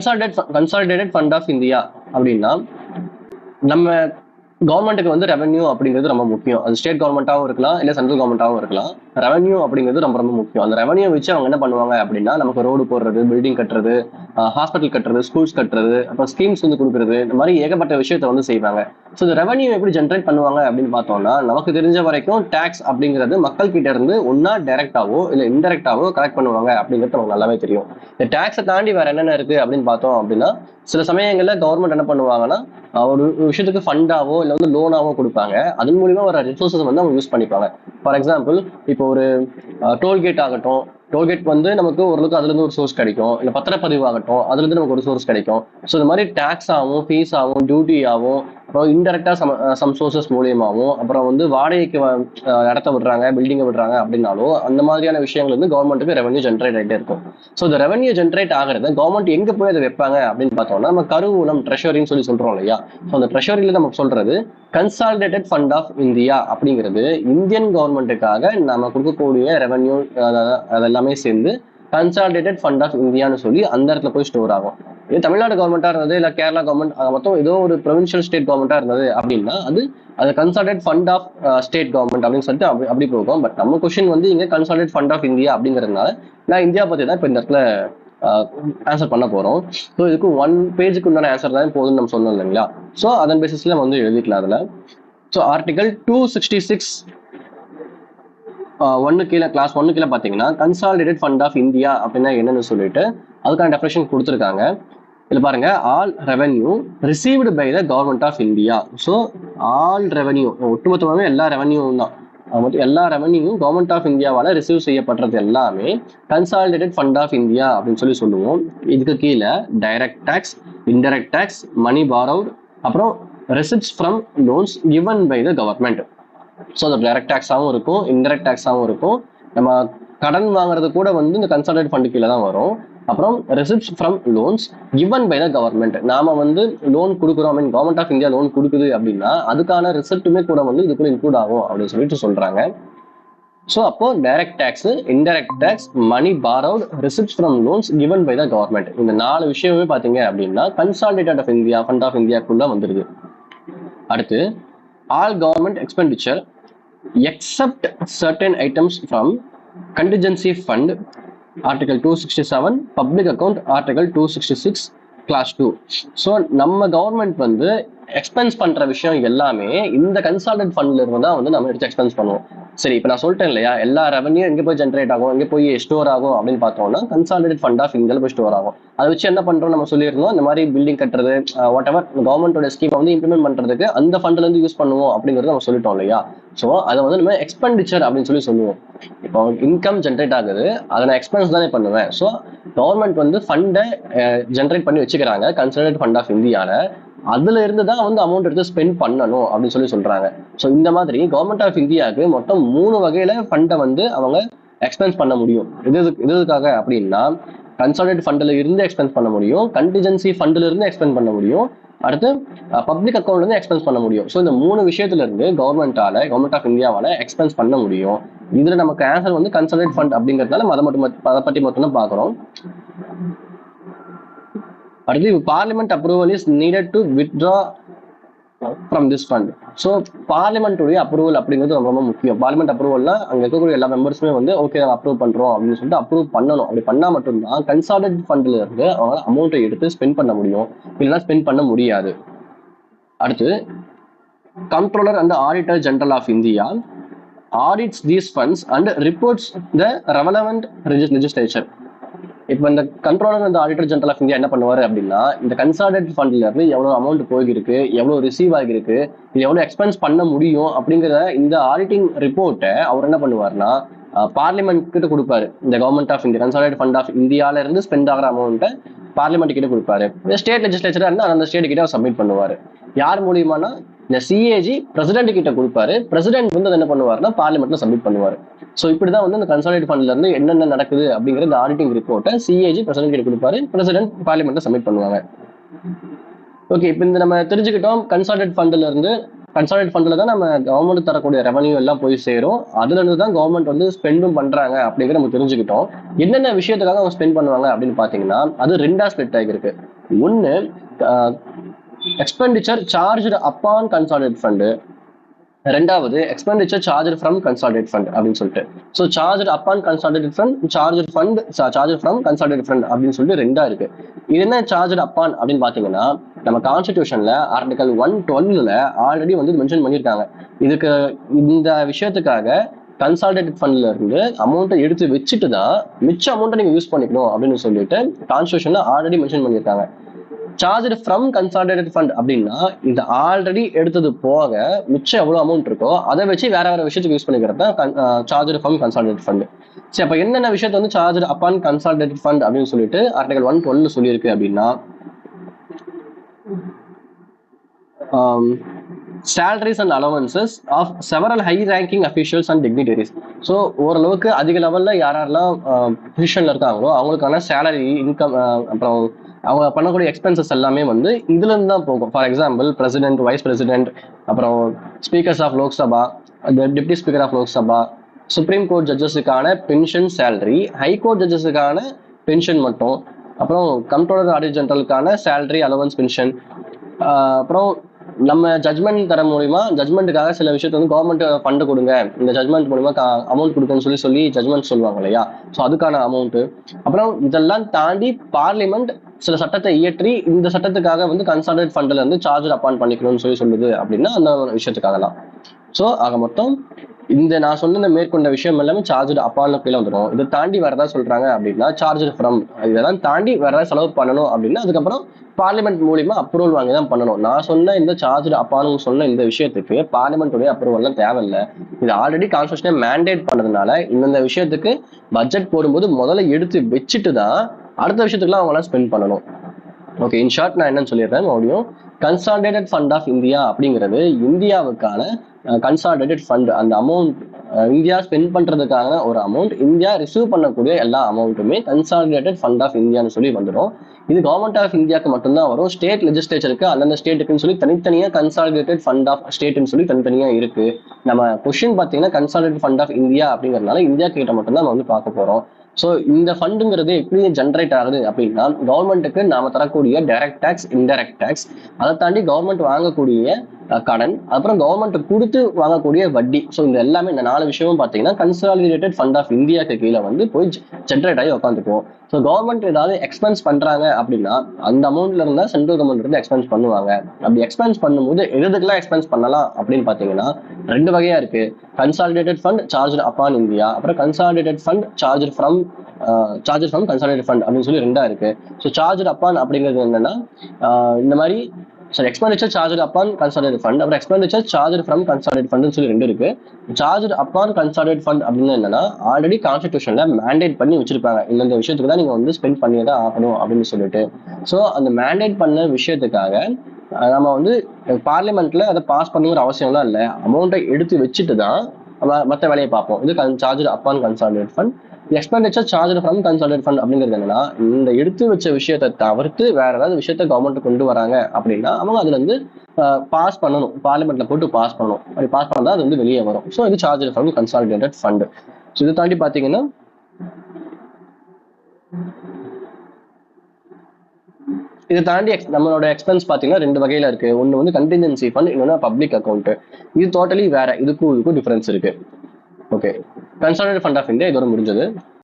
Consolidated fund of India அப்படின்னா நம்ம கவர்மெண்ட்டுக்கு வந்து ரெவன்யூ அப்படிங்கிறது ரொம்ப முக்கியம். அது ஸ்டேட் கவர்மெண்ட்டாகவும் இருக்கலாம், இல்லை சென்ட்ரல் கவர்மெண்ட்டாகவும் இருக்கலாம். ரெவன்யூ அப்படிங்கிறது ரொம்ப ரொம்ப முக்கியம். அந்த ரெவன்யூ வச்சு அவங்க என்ன பண்ணுவாங்க அப்படின்னா நமக்கு ரோடு போடுறது, பில்டிங் கட்டுறது, ஹாஸ்பிட்டல் கட்டுறது, ஸ்கூல்ஸ் கட்டுறது, அப்புறம் ஸ்கீம்ஸ் வந்து கொடுக்குறது, இந்த மாதிரி ஏகப்பட்ட விஷயத்த வந்து செய்வாங்க. ஸோ இந்த ரெவன்யூ எப்படி ஜென்ரேட் பண்ணுவாங்க அப்படின்னு பார்த்தோம்னா நமக்கு தெரிஞ்ச வரைக்கும் டேக்ஸ் அப்படிங்கிறது மக்கள் கிட்ட இருந்து ஒன்னா டைரக்டாவோ இல்லை இன்டெரக்டாவோ கலெக்ட் பண்ணுவாங்க அப்படிங்கிறது நமக்கு நல்லாவே தெரியும். இந்த டேக்ஸை தாண்டி வேற என்னென்ன இருக்கு அப்படின்னு பார்த்தோம் அப்படின்னா சில சமயங்கள்ல கவர்மெண்ட் என்ன பண்ணுவாங்கன்னா ஒரு விஷயத்துக்கு ஃபண்டாவோ இல்லை வந்து லோனாவோ கொடுப்பாங்க. அதன் மூலியமா வர ரிசோர்ஸஸ் வந்து அவங்க யூஸ் பண்ணிப்பாங்க. ஃபார் எக்ஸாம்பிள் இப்போ ஒரு டோல்கேட் ஆகட்டும், டோல்கேட் வந்து நமக்கு ஓரளவுக்கு அதுல இருந்து ஒரு சோர்ஸ் கிடைக்கும், இல்லை பத்திரப்பதிவு ஆகட்டும் அதுல இருந்து நமக்கு ஒரு சோர்ஸ் கிடைக்கும். ஸோ இந்த மாதிரி டேக்ஸ் ஆகும், ஃபீஸ் ஆகும், டியூட்டி ஆகும், அப்புறம் இன்டெரக்டா சம் சோர்சஸ் மூலியமாகவும், அப்புறம் வந்து வாடகைக்கு இடத்த விடுறாங்க, பில்டிங்கை விடுறாங்க அப்படின்னாலும் அந்த மாதிரியான விஷயங்கள் வந்து கவர்மெண்ட்டுக்கு ரெவன்யூ ஜென்ரேட் ஆகிட்டே இருக்கும். ஸோ இந்த ரெவன்யூ ஜென்ரேட் ஆகிறது கவர்மெண்ட் எங்க போய் அதை வைப்பாங்க அப்படின்னு பார்த்தோம்னா நம்ம கருவூலம் ட்ரெஷரின்னு சொல்லி சொல்றோம் இல்லையா. ஸோ அந்த ட்ரெஷரியில நம்ம சொல்றது கன்சாலிடேட்டட் ஃபண்ட் ஆஃப் இந்தியா அப்படிங்கிறது இந்தியன் கவர்மெண்ட்டுக்காக நம்ம கொடுக்கக்கூடிய ரெவன்யூ அதெல்லாமே சேர்ந்து கன்சாலிடேட்டட் ஃபண்ட் ஆஃப் இந்தியான்னு சொல்லி அந்த இடத்துல போய் ஸ்டோர் ஆகும். இது தமிழ்நாடு கவர்மெண்டா இருந்தது இல்லை கேரளா கவர்மெண்ட் மொத்தம் ஏதோ ஒரு ப்ரொவின்ஷியல் ஸ்டேட் கவர்மெண்டா இருந்தது அப்படின்னா அது consolidate fund of state government அப்படின்னு சொல்லிட்டு அப்படி போகும். பட் நம்ம கொஸ்டின் வந்து இங்க கன்சாலிடேட் ஃபண்ட் ஆஃப் இந்தியா அப்படிங்கிறதுனால நான் இந்தியா பத்தி தான் இப்போ இந்த இடத்துல ஆன்சர் பண்ண போறோம். ஸோ இதுக்கு 1 பேஜுக்கு உண்டான ஆன்சர் தான் போதும்னு நம்ம சொன்னோம் இல்லைங்களா. ஸோ அதன் பேசிஸ்ல நம்ம வந்து எழுதிக்கலாம் அதுல. ஸோ ஆர்டிகல் 266 கிளாஸ் 1 கீழே பார்த்தீங்கன்னா கன்சாலிடேட் ஃபண்ட் ஆஃப் இந்தியா அப்படின்னா என்னன்னு சொல்லிட்டு அதுக்கான டெஃபினேஷன் கொடுத்துருக்காங்க. இதுல பாருங்க, all revenue received by the government of India. So all revenue ஒட்டுமொத்தமாகவே எல்லா ரெவன்யூவும் தான், எல்லா ரெவன்யூவும் கவர்மெண்ட் ஆஃப் இந்தியாவால ரிசீவ் செய்யப்படுறது எல்லாமே கன்சாலிடேட்டட் ஃபண்ட் ஆஃப் இந்தியா அப்படின்னு சொல்லி சொல்லுவோம். இதுக்கு கீழே direct tax, indirect tax, money borrowed, அப்புறம் receipts from loans given by the government. So அது டைரக்ட் டேக்ஸாகவும் இருக்கும், இன்டைரக்ட் டேக்ஸாகவும் இருக்கும். நம்ம கடன் வாங்குறது கூட வந்து இந்த கன்சாலிடேட் ஃபண்டு கீழே தான் வரும். அப்புறம் receipts from loans given by the government. நாம வந்து லோன் கொடுக்குறோம், mean government of India loan கொடுக்குது அப்படின்னா அதுக்கான ரிசிப்ட்டுமே கூட வந்து இதுக்குள்ள இன்க்ளூட் ஆகும் அப்படின்னு சொல்லிட்டு சொல்றாங்க. ஸோ அப்போ direct tax, indirect tax, money borrowed, receipts from loans given by the government, இந்த 4 விஷயமே பார்த்தீங்க அப்படின்னா consolidated of India fund of இந்தியாக்குள்ள வந்துருது. அடுத்து all government expenditure except certain items from contingency fund, article 267, public account, article 266, class 2. So நம்ம government வந்து expense பண்ற விஷயம் எல்லாமே இந்த கன்சாலிடேட் ஃபண்ட்ல இருந்து தான் வந்து நம்ம எடுத்து எக்ஸ்பென்ஸ் பண்ணுவோம். சரி, இப்போ நான் சொல்லிட்டேன் இல்லையா, எல்லா ரெவன்யூ எங்கே போய் ஜென்ரேட் ஆகும், எங்கே போய் ஸ்டோர் ஆகும் அப்படின்னு பார்த்தோம்னா கன்சாலிடேட் ஃபண்ட் ஆஃப் இந்தியாவில் போய் ஸ்டோர் ஆகும். அதை வச்சு என்ன பண்றோம் நம்ம சொல்லியிருந்தோம், இந்த மாதிரி பில்டிங் கட்டுறது, வாட் எவர் கவர்மெண்டோட ஸ்கீம் வந்து இம்ப்ளிமெண்ட் பண்றதுக்கு அந்த ஃபண்ட்ல இருந்து யூஸ் பண்ணுவோம் அப்படிங்கிறது நம்ம சொல்லிட்டோம் இல்லையா. ஸோ அதை வந்து நம்ம எக்ஸ்பெண்டிச்சர் அப்படின்னு சொல்லி சொல்லுவோம். இப்போ இன்கம் ஜென்ரேட் ஆகுது, அதை நான் எக்ஸ்பென்ஸ் தானே பண்ணுவேன். ஸோ கவர்மெண்ட் வந்து ஃபண்டை ஜென்ரேட் பண்ணி வச்சுக்கிறாங்க கன்சாலிடேட் ஃபண்ட் ஆஃப் இந்தியாவில், அதுல இருந்து தான் வந்து அமௌண்ட் எடுத்து ஸ்பெண்ட் பண்ணணும் அப்படின்னு சொல்லி சொல்றாங்க. ஸோ இந்த மாதிரி கவர்மெண்ட் ஆஃப் இந்தியாவுக்கு மொத்தம் 3 வகையில ஃபண்டை வந்து அவங்க எக்ஸ்பென்ஸ் பண்ண முடியும். எதுக்காக அப்படின்னா கன்சாலிடேட் ஃபண்ட்ல இருந்து எக்ஸ்பென்ஸ் பண்ண முடியும், கண்டிஜென்சி ஃபண்ட்ல இருந்து எக்ஸ்பென்ஸ் பண்ண முடியும், அடுத்து பப்ளிக் அக்கௌண்ட்ல இருந்து எக்ஸ்பென்ஸ் பண்ண முடியும். ஸோ இந்த 3 விஷயத்துல இருந்து கவர்மெண்ட் ஆஃப் இந்தியாவால எக்ஸ்பென்ஸ் பண்ண முடியும். இதுல நமக்கு ஆன்சர் வந்து கன்சாலிடேட் ஃபண்ட் அப்படிங்கிறதுனால அதை பற்றி மட்டும் தான் பார்க்குறோம். அடுத்து parliament approval is needed to withdraw from this fund. So பார்லிமெண்ட்டுடைய அப்ரூவல் அப்படிங்கிறது ரொம்ப ரொம்ப முக்கியம். பார்லிமெண்ட் அப்ரூவல்னா அங்கே இருக்கக்கூடிய எல்லா மெம்பர்ஸுமே வந்து ஓகே நாங்கள் அப்ரூவ் பண்றோம் அப்படின்னு சொல்லிட்டு அப்ரூவ் பண்ணணும். அப்படி பண்ணா மட்டும்தான் கன்சாலிடேட் ஃபண்ட்ல இருந்து அவங்களால அமௌண்ட்டை எடுத்து ஸ்பெண்ட் பண்ண முடியும், இல்லைன்னா ஸ்பெண்ட் பண்ண முடியாது. அடுத்து controller and auditor general of India audits these funds and reports the relevant legislature. இப்போ இந்த கண்ட்ரோலர் இந்த ஆடிட்டர் ஜெனரல் ஆஃப் இந்தியா என்ன பண்ணுவாரு அப்படின்னா இந்த கன்சாலிடேட் ஃபண்ட்ல இருந்து எவ்வளவு அமௌண்ட் போயிருக்கு, எவ்வளவு ரிசீவ் ஆகிருக்கு, இது எவ்வளவு எக்ஸ்பென்ஸ் பண்ண முடியும் அப்படிங்கிற இந்த ஆடிட்டிங் ரிப்போர்ட்டை அவர் என்ன பண்ணுவாருன்னா பார்லிமெண்ட் கிட்ட கொடுப்பாரு. இந்த government of India consolidate fund of இந்தியால இருந்து ஸ்பெண்ட் ஆகிற அமௌண்ட்டை பார்லிமெண்ட் கிட்ட கொடுப்பாரு. ஸ்டேட் லெஜிஸ்லேச்சரா இருந்தால் அந்த ஸ்டேட் கிட்ட சப்மிட் பண்ணுவாரு. யார் மூலியமானா இந்த சிஏஜி பிரசிடென்ட் கிட்ட கொடுப்பாரு. பிரசிடென்ட் வந்து என்ன பண்ணுவாருன்னா பார்லிமெண்ட்ல சப்மிட் பண்ணுவாரு. ஸோ இப்படிதான் வந்து இந்த கன்சாலிடேட் ஃபண்ட்ல இருந்து என்னென்ன நடக்குது அப்படிங்கிற இந்த ஆடிட்டிங் ரிப்போர்ட்டை சிஏஜி பிரசிடென்ட் கிட்ட கொடுப்பாரு, பிரசிடென்ட் பார்லிமெண்ட்ல சப்மிட் பண்ணுவாங்க. ஓகே, இப்போ இந்த நம்ம தெரிஞ்சுக்கிட்டோம் கன்சாலிடேட் ஃபண்ட்ல இருந்து கன்சாலிடேட் ஃபண்ட்ல தான் நம்ம கவர்மெண்ட் தரக்கூடிய ரெவன்யூ எல்லாம் போய் சேரும். அதுல இருந்து தான் கவர்மெண்ட் வந்து ஸ்பெண்டும் பண்றாங்க அப்படிங்கிற நம்ம தெரிஞ்சுக்கிட்டோம். என்னென்ன விஷயத்துக்காக அவங்க ஸ்பெண்ட் பண்ணுவாங்க அப்படின்னு பாத்தீங்கன்னா அது ரெண்டா ஸ்பிளிட் ஆகிருக்கு. ஒன்னு expenditure charged upon consolidate fund, ரெண்டாவது expenditure charge from consolidate fund அப்படின்னு சொல்லிட்டு. So charge upon consolidate fund, charge from consolidate fund அப்படின்னு சொல்லிட்டு ரெண்டா இருக்கு. இது என்ன சார்ஜ் அப்பான் அப்படின்னு பாத்தீங்கன்னா நம்ம கான்ஸ்டிடியூஷன்ல ஆர்டிகல் 112ல ஆல்ரெடி வந்து மென்ஷன் பண்ணியிருக்காங்க. இதுக்கு இந்த விஷயத்துக்காக கன்சாலிடேட் ஃபண்ட்ல இருந்து அமௌண்ட்டை எடுத்து வச்சுட்டு தான் மிச்ச அமௌண்ட்டை நீங்க யூஸ் பண்ணிக்கணும் அப்படின்னு சொல்லிட்டு கான்ஸ்டிடியூஷன்ல ஆல்ரெடி மென்ஷன் பண்ணியிருக்காங்க. சார்ஜ் ஃப்ரம் கன்சாலிடேட் ஃபண்ட் அப்படின்னா இந்த ஆல்ரெடி எடுத்தது போக மிச்சம் எவ்வளவு அமௌண்ட் இருக்கோ அதை வச்சு வேற வேற விஷயத்துக்கு யூஸ் பண்ணிக்கிறது தான் சார்ஜ் ஃப்ரம் கன்சாலிடேட் ஃபண்ட். சரி, அப்ப என்னென்ன விஷயத்த வந்து சார்ஜ் அப்பான் கன்சாலிடேட் ஃபண்ட் அப்படின்னு சொல்லிட்டு ஆர்டிகல் 112 சொல்லியிருக்கு அப்படின்னா salaries and allowances of several high ranking officials and dignitaries. So ஓரளவுக்கு அதிக லெவல்ல யாரெல்லாம் பொசிஷன்ல இருக்காங்களோ அவங்களுக்கான சேலரி, இன்கம், அப்புறம் அவங்க பண்ணக்கூடிய எக்ஸ்பென்சஸ் எல்லாமே வந்து இதுல இருந்து தான் போகும். For example president, vice president, அப்புறம் speakers of Lok Sabha, deputy speaker of Lok Sabha, supreme court ஜட்ஜஸுக்கான பென்ஷன் சேலரி, ஹை கோர்ட் ஜட்ஜஸுக்கான பென்ஷன் மட்டும், அப்புறம் கம்ப்ட்ரோலர் ஆடிட் ஜெனரலுக்கான சேலரி, அலவன்ஸ், பென்ஷன், அப்புறம் நம்ம ஜட்மெண்ட் தர மூலியமா ஜட்மெண்ட்டுக்காக சில விஷயத்த வந்து கவர்மெண்ட் ஃபண்ட் கொடுங்க, இந்த ஜட்மெண்ட் மூலியமா அமௌண்ட் கொடுக்குன்னு சொல்லி ஜட்மெண்ட் சொல்லுவாங்க இல்லையா, ஸோ அதுக்கான அமௌண்ட். அப்புறம் இதெல்லாம் தாண்டி பார்லிமெண்ட் சில சட்டத்தை இயற்றி இந்த சட்டத்துக்காக வந்து கன்சாலிடேட் ஃபண்ட்ல இருந்து சார்ஜ் அப்பான் பண்ணிக்கணும்னு சொல்லுது அப்படின்னா அந்த விஷயத்துக்காகலாம். ஸோ ஆக மொத்தம் இந்த நான் சொன்ன மேற்கொண்ட விஷயம் எல்லாமே சார்ஜ் அப்பான் கீழே வந்துடும். இதை தாண்டி வேற ஏதாவது சொல்றாங்க அப்படின்னா சார்ஜ் ஃப்ரம், இதெல்லாம் தாண்டி வேற ஏதாவது செலவு பண்ணணும் அப்படின்னா அதுக்கப்புறம் பார்லிமெண்ட் மூலியமா அப்ரூவல் வாங்கி தான் பண்ணணும். நான் சொன்ன இந்த சார்ஜ் அப்பானு சொன்ன இந்த விஷயத்துக்கு பார்லிமெண்ட்டுடைய அப்ரூவல்லாம் தேவையில்லை. இது ஆல்ரெடி கான்ஸ்டிடியூஷனே மேண்டேட் பண்ணதுனால இந்த விஷயத்துக்கு பட்ஜெட் போடும்போது முதல்ல எடுத்து வச்சுட்டு தான் அடுத்த விஷயத்துக்குலாம் அவங்களாம் ஸ்பெண்ட் பண்ணணும். ஓகே, இன் ஷார்ட் நான் என்னன்னு சொல்லிடுறேன் மறுபடியும். கன்சாலிடேட்டட் ஃபண்ட் ஆஃப் இந்தியா அப்படிங்கிறது இந்தியாவுக்கான கன்சாலிடேட்டட் ஃபண்ட். அந்த அமௌண்ட் இந்தியா ஸ்பெண்ட் பண்றதுக்கான ஒரு அமௌண்ட், இந்தியா ரிசீவ் பண்ணக்கூடிய எல்லா அமௌண்ட்டுமே கன்சாலிடேட்டட் ஃபண்ட் ஆஃப் இந்தியான்னு சொல்லி வந்துடும். இது கவர்மெண்ட் ஆஃப் இந்தியாவுக்கு மட்டும்தான் வரும். ஸ்டேட் லெஜிஸ்லேச்சருக்கு அந்தந்த ஸ்டேட்டுக்குன்னு சொல்லி தனித்தனியா கன்சாலிடேட்டட் ஃபண்ட் ஆஃப் ஸ்டேட்னு சொல்லி தனித்தனியா இருக்கு. நம்ம கொஸ்டின் பார்த்தீங்கன்னா கன்சாலிடேட்டட் ஃபண்ட் ஆஃப் இந்தியா அப்படிங்கிறதுனால இந்தியா கிட்ட மட்டும்தான் நம்ம வந்து பார்க்க போறோம். ஸோ இந்த ஃபண்டுங்கிறது எப்படி ஜென்ரேட் ஆகுது அப்படின்னா கவர்மெண்ட்டுக்கு நாம தரக்கூடிய டைரக்ட் டேக்ஸ், இன்டைரக்ட் டேக்ஸ், அதை தாண்டி கவர்மெண்ட் வாங்கக்கூடிய கடன், அப்புறம் கவர்மெண்ட் கொடுத்து வாங்கக்கூடிய வட்டி. ஸோ இந்த எல்லாமே இந்த 4 விஷயமும் பார்த்தீங்கன்னா கன்சாலிடேட்டட் ஃபண்ட் ஆஃப் இந்தியாவுக்கு கீழே வந்து போய் ஜென்ரேட் ஆகி உட்காந்துக்குவோம். ஸோ கவர்மெண்ட் ஏதாவது எக்ஸ்பென்ஸ் பண்றாங்க அப்படின்னா அந்த அமௌண்ட்ல இருந்தா சென்ட்ரல் கவர்மெண்ட் இருந்து எக்ஸ்பென்ஸ் பண்ணுவாங்க. அப்படி எக்ஸ்பென்ஸ் பண்ணும்போது எதுக்கெல்லாம் எக்ஸ்பென்ஸ் பண்ணலாம் அப்படின்னு பார்த்தீங்கன்னா 2 வகையா இருக்கு. Consolidated fund charge upon India, அப்புறம் consolidated fund charge from consolidated fund அப்படின்னு சொல்லி 2 இருக்கு. ஸோ சார்ஜ் அப்பான் அப்படிங்கிறது என்னன்னா இந்த மாதிரி expenditure charge upon consolidate fund, அப்புறம் expenditure charge from consolidate fund சொல்லி 2 இருக்கு. சார்ஜ் அப்பான் கன்சாலிடேட் ஃபண்ட் அப்படின்னு என்னன்னா ஆல்ரெடி கான்ஸ்டிடியூஷன்ல மேண்டேட் பண்ணி வச்சிருப்பாங்க, இந்த விஷயத்துக்கு தான் நீங்க வந்து ஸ்பெண்ட் பண்ணியே தான் ஆகணும் அப்படின்னு சொல்லிட்டு. ஸோ அந்த மேண்டேட் பண்ண விஷயத்துக்காக நம்ம வந்து பார்லிமெண்ட்ல அதை பாஸ் பண்ணுங்கிற அவசியம்லாம் இல்லை. அமௌண்ட்டை எடுத்து வச்சுட்டு தான் மற்ற வேலையை பார்ப்போம். இது charge upon consolidate fund. Expenditure charge from consolidate fund அப்படிங்கிறது என்னன்னா இந்த எடுத்து வச்ச விஷயத்தை தவிர்த்து வேற ஏதாவது விஷயத்த கவர்மெண்ட் கொண்டு வராங்க அப்படின்னா அவங்க அதுல இருந்து பாஸ் பண்ணணும், பார்லிமெண்ட்ல போட்டு பாஸ் பண்ணணும். அப்படி பாஸ் பண்ணா அது வந்து வெளியே வரும். ஸோ இது charge from consolidated fund. So இதை தாண்டி பாத்தீங்கன்னா இதை தாண்டி நம்மளோட எக்ஸ்பென்ஸ் பாத்தீங்கன்னா 2 வகையில இருக்கு. ஒன்னு வந்து கண்டின்ஜென்சி ஃபண்ட், இன்னொன்னு பப்ளிக் அக்கௌண்ட். இது டோட்டலி வேற, இதுக்கும் டிஃபரன்ஸ் இருக்கு. Okay, consolidated fund of India இதோட முடிஞ்சது.